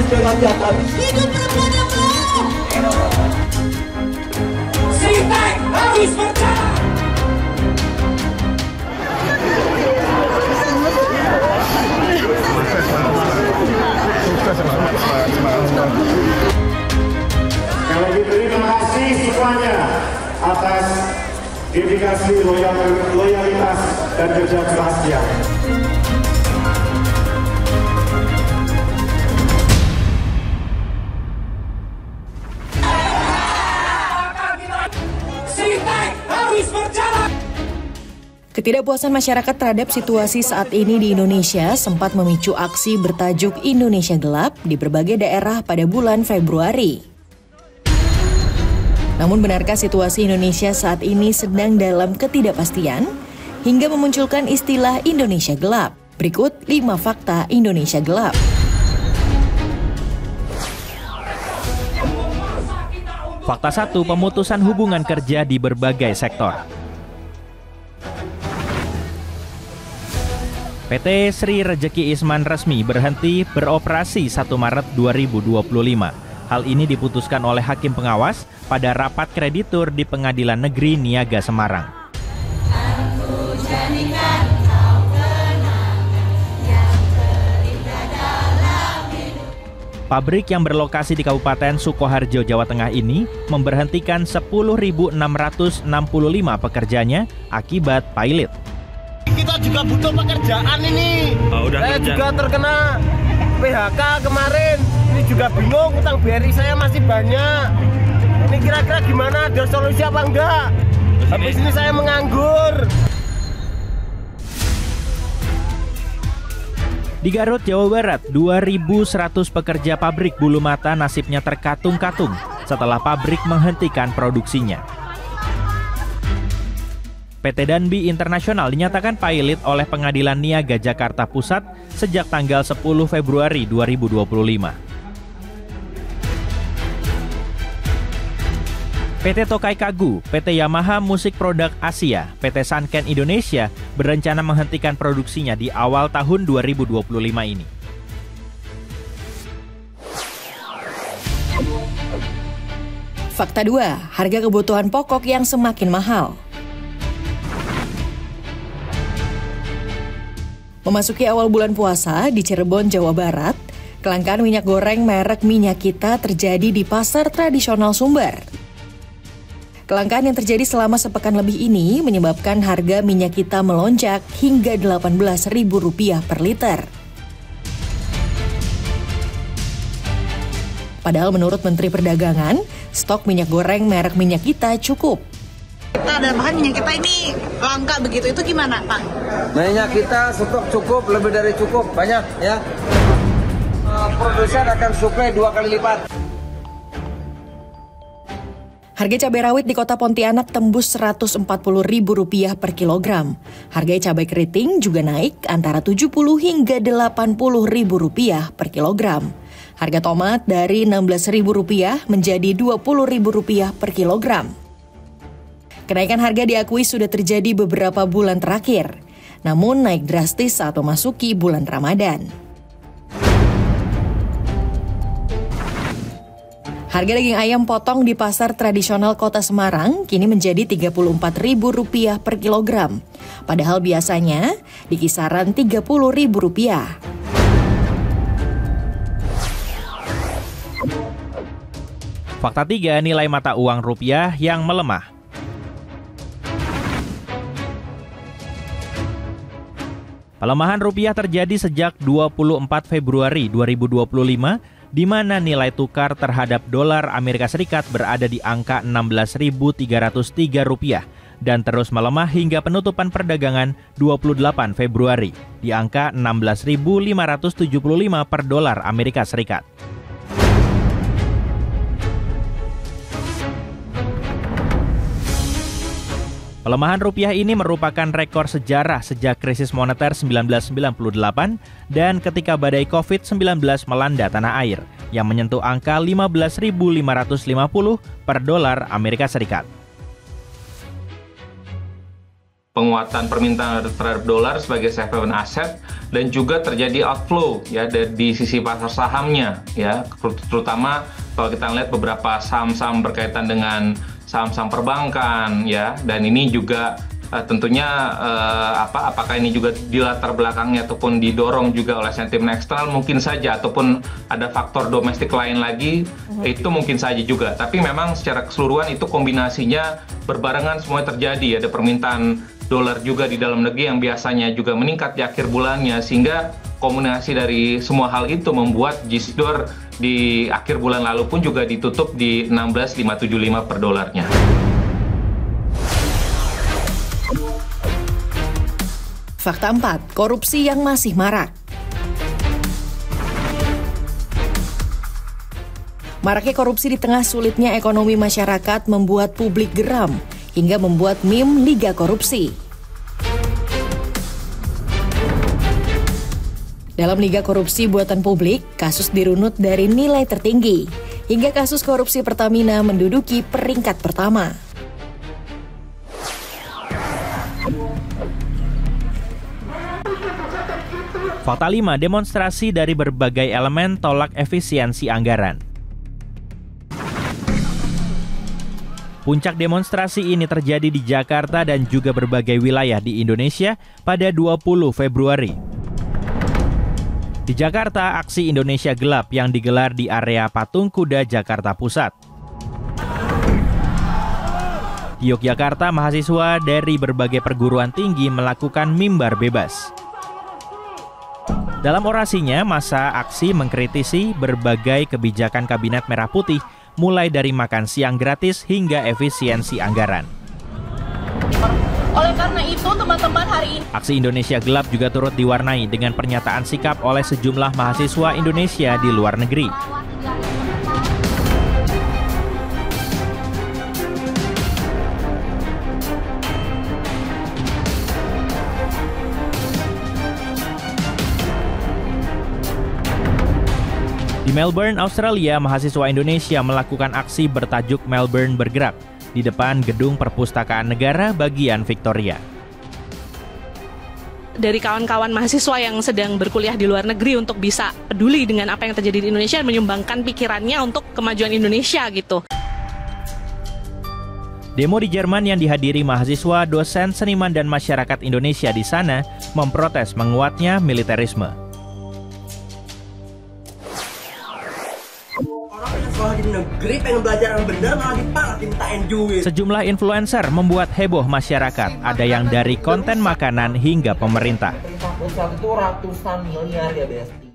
dengan nyata. Hidup perempuan yang mau. Sitek harus berjalan. Sekali lagi terima kasih semuanya atas dedikasi, loyalitas dan kerja kerasnya. Sitek harus berjalan. Ketidakpuasan masyarakat terhadap situasi saat ini di Indonesia sempat memicu aksi bertajuk Indonesia Gelap di berbagai daerah pada bulan Februari. Namun benarkah situasi Indonesia saat ini sedang dalam ketidakpastian hingga memunculkan istilah Indonesia Gelap? Berikut 5 fakta Indonesia Gelap. Fakta 1, pemutusan hubungan kerja di berbagai sektor. PT Sri Rejeki Isman resmi berhenti beroperasi 1 Maret 2025. Hal ini diputuskan oleh Hakim Pengawas pada rapat kreditur di Pengadilan Negeri Niaga Semarang. Pabrik yang berlokasi di Kabupaten Sukoharjo, Jawa Tengah ini memberhentikan 10.665 pekerjanya akibat pilot. Kita juga butuh pekerjaan ini. Saya juga terkena PHK kemarin. Ini juga bingung, utang BRI saya masih banyak. Ini kira-kira gimana? Ada solusi apa enggak? Habis ini saya menganggur. Di Garut, Jawa Barat, 2.100 pekerja pabrik bulu mata nasibnya terkatung-katung setelah pabrik menghentikan produksinya. PT Danbi Internasional dinyatakan pilot oleh Pengadilan Niaga Jakarta Pusat sejak tanggal 10 Februari 2025. PT Tokai Kagu, PT Yamaha Musik Produk Asia, PT Sanken Indonesia berencana menghentikan produksinya di awal tahun 2025 ini. Fakta 2, harga kebutuhan pokok yang semakin mahal. Memasuki awal bulan puasa di Cirebon, Jawa Barat, kelangkaan minyak goreng merek Minyak Kita terjadi di pasar tradisional Sumber. Kelangkaan yang terjadi selama sepekan lebih ini menyebabkan harga minyak kita melonjak hingga Rp18.000 per liter. Padahal menurut Menteri Perdagangan, stok minyak goreng merek Minyak Kita cukup. Kita dalam hal minyak kita ini langka begitu, itu gimana Pak? Minyak kita stok cukup, lebih dari cukup, banyak ya. Produsen akan suplai 2 kali lipat. Harga cabai rawit di Kota Pontianak tembus Rp140.000 per kilogram. Harga cabai keriting juga naik antara Rp70 hingga Rp80.000 per kilogram. Harga tomat dari Rp16.000 menjadi Rp20.000 per kilogram. Kenaikan harga diakui sudah terjadi beberapa bulan terakhir, namun naik drastis saat memasuki bulan Ramadan. Harga daging ayam potong di pasar tradisional Kota Semarang kini menjadi Rp34.000 per kilogram, padahal biasanya di kisaran Rp30.000. Fakta 3, nilai mata uang rupiah yang melemah. Pelemahan rupiah terjadi sejak 24 Februari 2025, di mana nilai tukar terhadap dolar Amerika Serikat berada di angka Rp16.303 dan terus melemah hingga penutupan perdagangan 28 Februari di angka Rp16.575 per dolar Amerika Serikat. Pelemahan rupiah ini merupakan rekor sejarah sejak krisis moneter 1998 dan ketika badai COVID-19 melanda tanah air yang menyentuh angka 15.550 per dolar Amerika Serikat. penguatan permintaan terhadap dolar sebagai safe haven asset, dan juga terjadi outflow ya di sisi pasar sahamnya ya, terutama kalau kita lihat beberapa saham-saham berkaitan dengan saham-saham perbankan ya, dan ini juga tentunya apakah ini juga di latar belakangnya ataupun didorong juga oleh sentimen eksternal mungkin saja, ataupun ada faktor domestik lain lagi, itu mungkin saja juga. Tapi memang secara keseluruhan itu kombinasinya berbarengan semua terjadi. Ada permintaan dolar juga di dalam negeri yang biasanya juga meningkat di akhir bulannya, sehingga kombinasi dari semua hal itu membuat GSDOR di akhir bulan lalu pun juga ditutup di 16.575 per dolarnya. Fakta 4, korupsi yang masih marak. Maraknya korupsi di tengah sulitnya ekonomi masyarakat membuat publik geram, hingga membuat meme Liga Korupsi. Dalam Liga Korupsi buatan publik, kasus dirunut dari nilai tertinggi, hingga kasus korupsi Pertamina menduduki peringkat pertama. Fakta 5, demonstrasi dari berbagai elemen tolak efisiensi anggaran. Puncak demonstrasi ini terjadi di Jakarta dan juga berbagai wilayah di Indonesia pada 20 Februari. Di Jakarta, aksi Indonesia Gelap yang digelar di area Patung Kuda, Jakarta Pusat. Di Yogyakarta, mahasiswa dari berbagai perguruan tinggi melakukan mimbar bebas. Dalam orasinya, masa aksi mengkritisi berbagai kebijakan Kabinet Merah Putih, mulai dari makan siang gratis hingga efisiensi anggaran. Oleh karena itu, teman-teman, hari ini aksi Indonesia Gelap juga turut diwarnai dengan pernyataan sikap oleh sejumlah mahasiswa Indonesia di luar negeri. Di Melbourne, Australia, mahasiswa Indonesia melakukan aksi bertajuk Melbourne Bergerak di depan Gedung Perpustakaan Negara bagian Victoria. dari kawan-kawan mahasiswa yang sedang berkuliah di luar negeri untuk bisa peduli dengan apa yang terjadi di Indonesia dan menyumbangkan pikirannya untuk kemajuan Indonesia gitu. Demo di Jerman yang dihadiri mahasiswa, dosen, seniman, dan masyarakat Indonesia di sana memprotes menguatnya militerisme. Sekolah di negeri pengen belajar yang benar malah dipalak dimintain duit. Sejumlah influencer membuat heboh masyarakat, ada yang dari konten makanan hingga pemerintah. Itu ratusan miliar ya, Bes.